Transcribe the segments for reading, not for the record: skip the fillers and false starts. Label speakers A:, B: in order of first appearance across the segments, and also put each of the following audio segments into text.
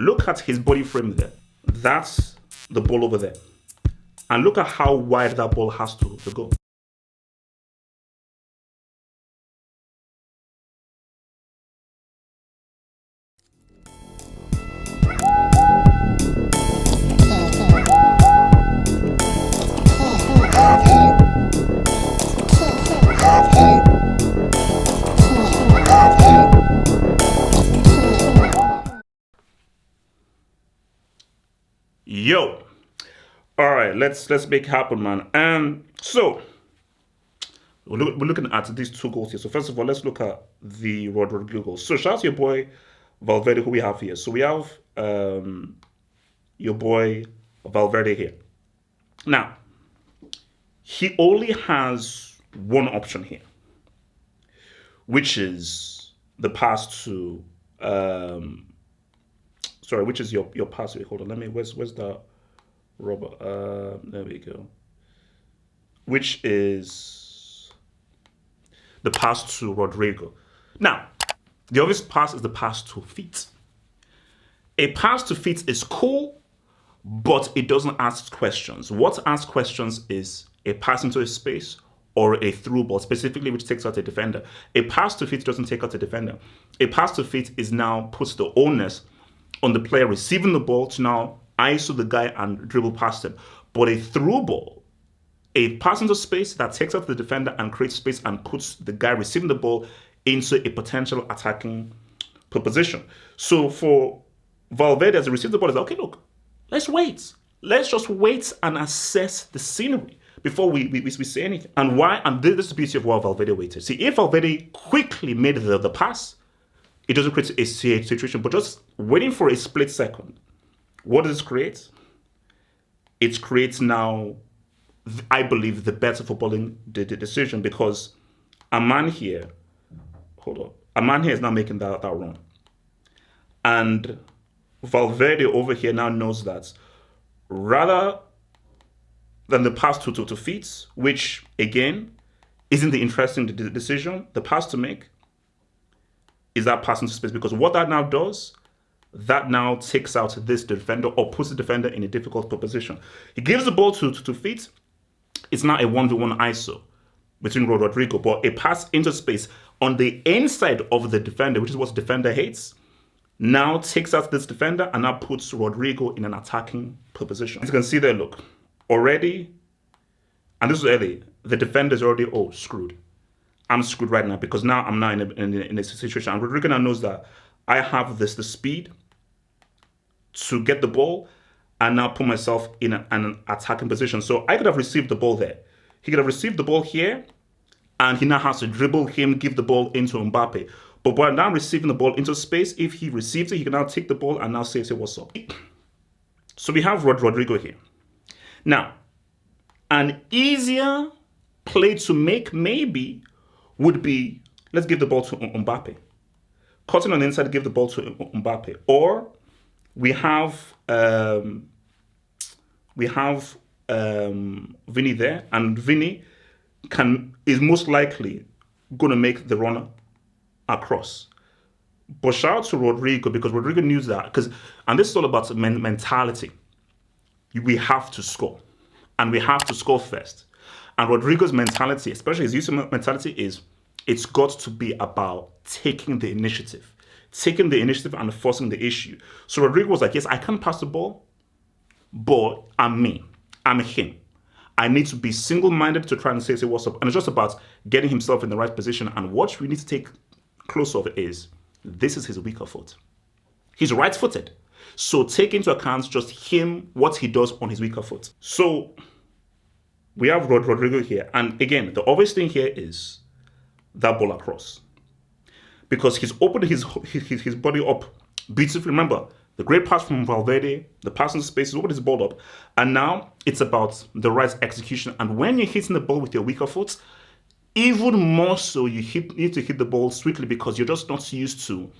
A: Look at his body frame there. That's the ball over there. And look at how wide that ball has to go. Yo. All right, let's make it happen, man. So we're looking at these two goals here. So first of all, let's look at the Rodrygo goals. So shout out to your boy Valverde, who we have here. So we have your boy Valverde here. Now, he only has one option here, which is the pass to sorry, which is your pass. Wait, hold on. Let me where's the Robert? There we go. Which is the pass to Rodrigo. Now, the obvious pass is the pass to feet. A pass to feet is cool, but it doesn't ask questions. What asks questions is a pass into a space or a through ball, specifically which takes out a defender. A pass to feet doesn't take out a defender. A pass to feet is now puts the onus on the player receiving the ball to now ISO the guy and dribble past him. But a through ball, a pass into space that takes out the defender and creates space and puts the guy receiving the ball into a potential attacking position. So for Valverde, as he receives the ball, is like, okay, look, let's wait. Let's just wait and assess the scenery before we say anything. And why? And this is the beauty of why Valverde waited. See, if Valverde quickly made the pass, it doesn't create a situation, but just waiting for a split second. What does it create? It creates now, I believe, the better footballing decision, because a man here, a man here is now making that run. And Valverde over here now knows that rather than the pass to feet, which again isn't the interesting decision, the pass to make is that pass into space, because what that now does, that now takes out this defender or puts the defender in a difficult position. He gives the ball to feet. It's now a 1v1 ISO between Rodrigo, but a pass into space on the inside of the defender, which is what the defender hates, now takes out this defender and now puts Rodrigo in an attacking position. As you can see there, look, already, and this is early, the defender is already, oh, screwed. I'm screwed right now, because now I'm now in a situation. And Rodrigo now knows that I have the speed to get the ball and now put myself in an attacking position. So I could have received the ball there. He could have received the ball here, and he now has to dribble him, give the ball into Mbappe. But by now receiving the ball into space, if he receives it, he can now take the ball and now say what's up. So we have Rodrigo here. Now, an easier play to make maybe would be, let's give the ball to Mbappe. Cutting on the inside, give the ball to Mbappe. Or we have Vinny there, and Vinny is most likely going to make the runner across. But shout out to Rodrigo, because Rodrigo knew that, and this is all about mentality. We have to score, and we have to score first. And Rodrigo's mentality, especially his use of mentality, is it's got to be about taking the initiative and forcing the issue. So Rodrigo was like, yes, I can pass the ball, but I'm me. I'm him. I need to be single-minded to try and say what's up. And it's just about getting himself in the right position. And what we need to take close of is, this is his weaker foot. He's right-footed. So take into account just him, what he does on his weaker foot. So we have Rodrigo here. And again, the obvious thing here is that ball across, because he's opened his body up beautifully. Remember, the great pass from Valverde, the pass in space, is opened his ball up. And now it's about the right execution. And when you're hitting the ball with your weaker foot, even more so, you need to hit the ball sweetly, because you're just not used to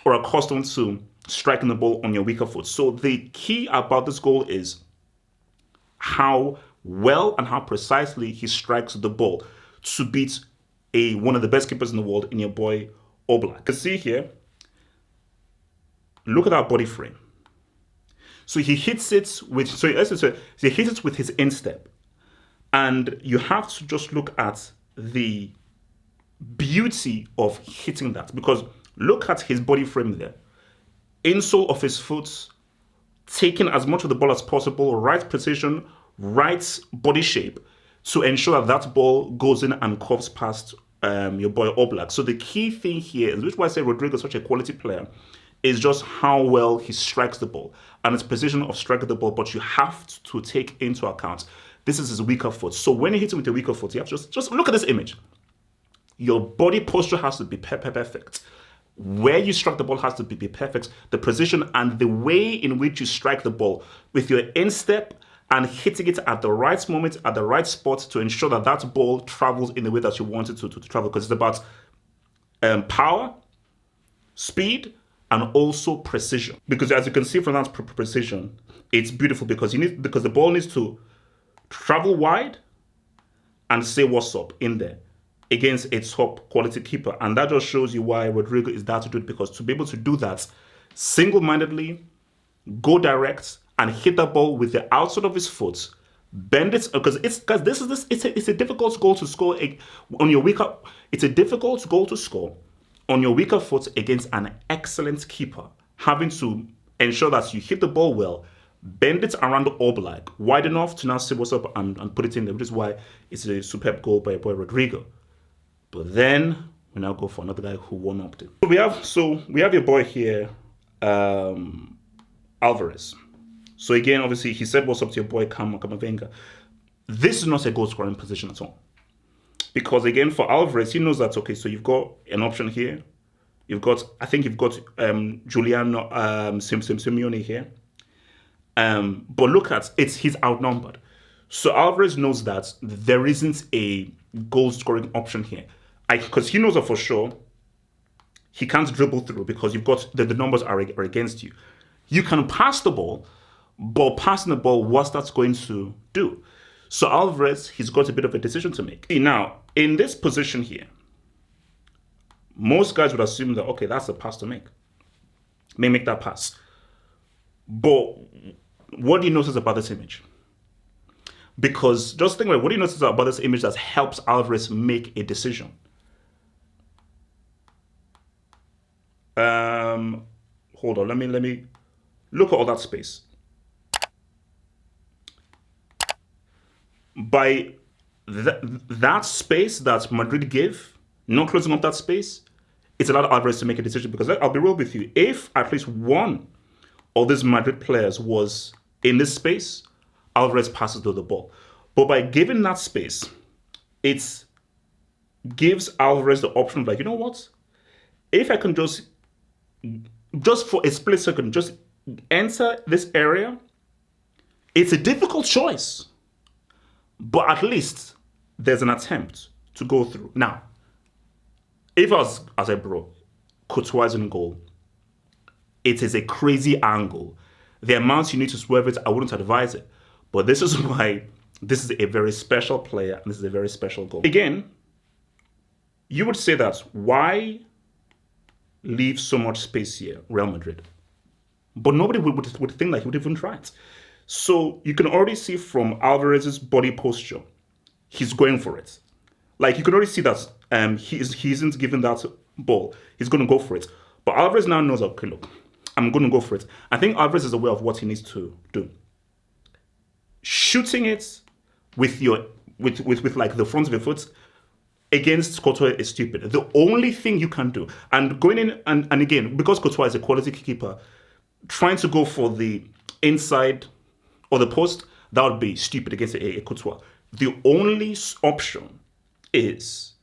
A: or accustomed to striking the ball on your weaker foot. So the key about this goal is how well and how precisely he strikes the ball to beat one of the best keepers in the world in your boy Oblak. You can see here, look at our body frame. So he hits it with, so he hits it with his instep. And you have to just look at the beauty of hitting that, because look at his body frame there. Insole of his foot, taking as much of the ball as possible, right precision, right body shape to ensure that that ball goes in and curves past your boy Oblak. So the key thing here, which is why I say Rodrigo is such a quality player, is just how well he strikes the ball and his precision of striking the ball. But you have to take into account this is his weaker foot. So when you hit him with your weaker foot, you have to just look at this image. Your body posture has to be perfect. Where you strike the ball has to be perfect. The position and the way in which you strike the ball with your instep and hitting it at the right moment, at the right spot to ensure that that ball travels in the way that you want it to travel. Because it's about power, speed, and also precision. Because as you can see from that precision, it's beautiful because the ball needs to travel wide and say what's up in there against a top quality keeper. And that just shows you why Rodrigo is that to do it, because to be able to do that single-mindedly, go direct, and hit the ball with the outside of his foot, bend it, because it's a difficult goal to score on your weaker. It's a difficult goal to score on your weaker foot against an excellent keeper, having to ensure that you hit the ball well, bend it around the Oblak wide enough to now see what's up and put it in there, which is why it's a superb goal by boy Rodrigo. But then we now go for another guy who one-upped it. So we have your boy here, Alvarez. So again, obviously, he said what's up to your boy Camavinga. This is not a goal scoring position at all. Because again, for Alvarez, he knows that, okay, so you've got an option here. I think you've got Julian Simeone here. But look at it, he's outnumbered. So Alvarez knows that there isn't a goal scoring option here. Because he knows that for sure he can't dribble through because you've got the numbers are against you. You can pass the ball, but passing the ball, what's that going to do? So Alvarez, he's got a bit of a decision to make. Now, in this position here, most guys would assume that, okay, that's the pass to make. May make that pass. But what do you notice about this image? Because just think about it, what do you notice about this image that helps Alvarez make a decision? Hold on, let me look at all that space. By that space that Madrid gave, not closing up that space, it's allowed Alvarez to make a decision. Because I'll be real with you, if at least one of these Madrid players was in this space, Alvarez passes the ball. But by giving that space, it gives Alvarez the option of like, you know what? If I can just for a split second, just enter this area, it's a difficult choice. But at least there's an attempt to go through. Now, if I was, as a bro, Courtois in goal, it is a crazy angle. The amount you need to swerve it, I wouldn't advise it. But this is why this is a very special player and this is a very special goal. Again, you would say that why leave so much space here, Real Madrid? But nobody would think that he would even try it. So you can already see from Alvarez's body posture, he's going for it. Like you can already see that he isn't giving that ball. He's going to go for it. But Alvarez now knows, okay, look, I'm going to go for it. I think Alvarez is aware of what he needs to do. Shooting it with like the front of your foot against Courtois is stupid. The only thing you can do, and going in and again, because Courtois is a quality keeper, trying to go for the inside or the post, that would be stupid against a Courtois. The only option is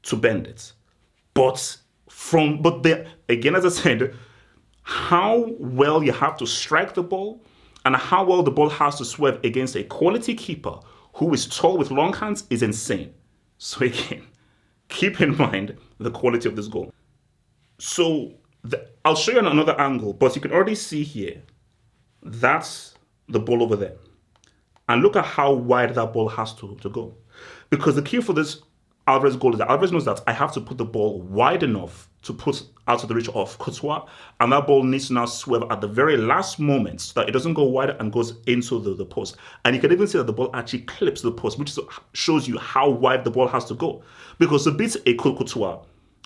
A: to bend it. But again, as I said, how well you have to strike the ball and how well the ball has to swerve against a quality keeper who is tall with long hands is insane. So again, keep in mind the quality of this goal. So I'll show you on another angle, but you can already see here, that's the ball over there. And look at how wide that ball has to go. Because the key for this Alvarez's goal is that Alvarez knows that I have to put the ball wide enough to put out of the reach of Courtois, and that ball needs to now swerve at the very last moment so that it doesn't go wide and goes into the post. And you can even see that the ball actually clips the post, which shows you how wide the ball has to go. Because to beat a Courtois,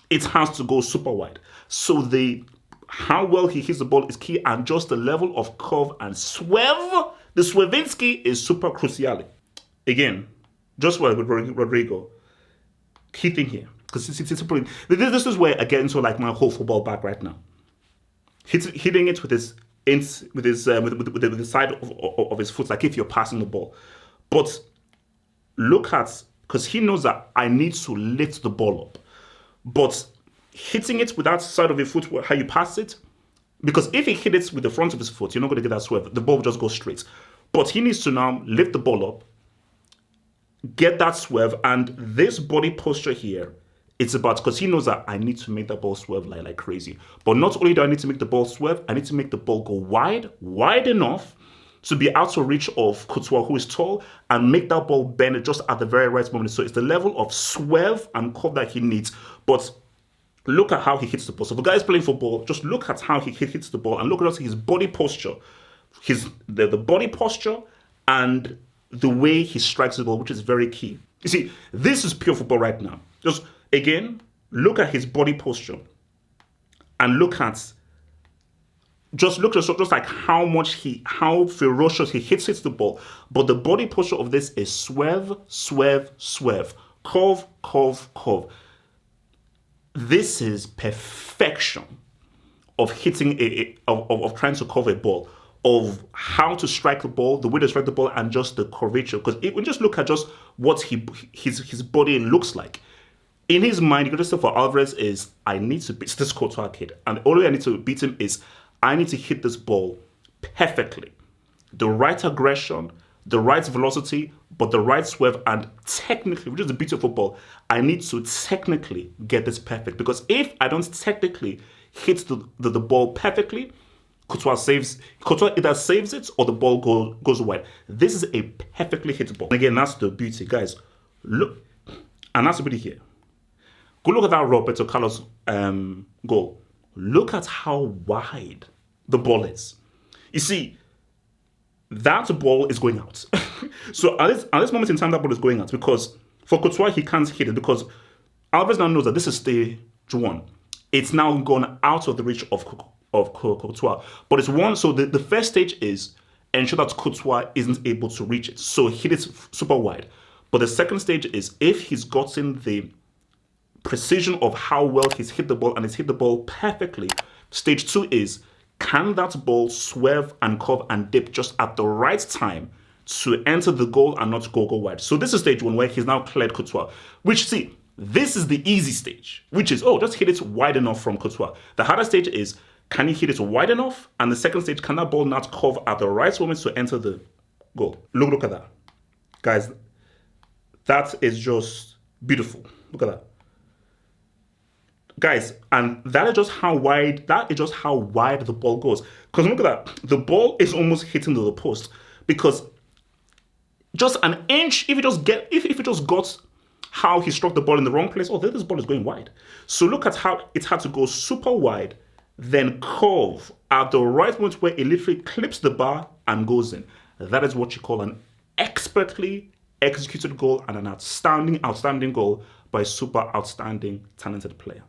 A: it has to go super wide. So how well he hits the ball is key, and just the level of curve and swerve, the Swervinski is super crucial. Again, just with Rodrigo, key thing here, because this is where I get into like my whole football bag right now. Hitting it with the side of his foot, like if you're passing the ball. But look at, because he knows that I need to lift the ball up. But hitting it with that side of your foot, how you pass it, because if he hit it with the front of his foot, you're not going to get that swerve. The ball will just go straight. But he needs to now lift the ball up, get that swerve, and this body posture here, it's about, because he knows that I need to make that ball swerve like crazy. But not only do I need to make the ball swerve, I need to make the ball go wide enough to be out of reach of Courtois, who is tall, and make that ball bend just at the very right moment. So it's the level of swerve and curve that he needs. But look at how he hits the ball. So if a guy is playing football, just look at how he hits the ball, and look at his body posture, the body posture, and the way he strikes the ball, which is very key. You see, this is pure football right now. Just again, look at his body posture, and look at just like how ferocious he hits the ball. But the body posture of this is swerve, curve. This is perfection of hitting of trying to cover a ball, of how to strike the ball, the way to strike the ball, and just the curvature. Because we just look at just what his body looks like. In his mind, you can just say for Alvarez is, I need to beat this Courtois kid, and the only way I need to beat him is I need to hit this ball perfectly. The right aggression, the right velocity, but the right swerve, and technically, which is the beauty of football, I need to technically get this perfect. Because if I don't technically hit the ball perfectly, Courtois either saves it or the ball goes wide. This is a perfectly hit ball. And again, that's the beauty, guys. Look, and that's the beauty here. Go look at that Roberto Carlos goal. Look at how wide the ball is. You see, that ball is going out. So at this moment in time, that ball is going out, because for Courtois, he can't hit it, because Alvarez now knows that this is stage one. It's now gone out of the reach of Courtois. But it's one, so the first stage is ensure that Courtois isn't able to reach it. So hit it super wide. But the second stage is if he's gotten the precision of how well he's hit the ball and he's hit the ball perfectly, stage two is, can that ball swerve and curve and dip just at the right time to enter the goal and not go wide? So this is stage one, where he's now cleared Courtois. Which, see, this is the easy stage, which is, just hit it wide enough from Courtois. The harder stage is, can he hit it wide enough? And the second stage, can that ball not curve at the right moment to enter the goal? Look at that. Guys, that is just beautiful. Look at that. Guys, and that is just how wide the ball goes. Because look at that, the ball is almost hitting the post, because just an inch, if it just got how he struck the ball in the wrong place, this ball is going wide. So look at how it had to go super wide, then curve at the right moment where it literally clips the bar and goes in. That is what you call an expertly executed goal, and an outstanding goal by a super outstanding talented player.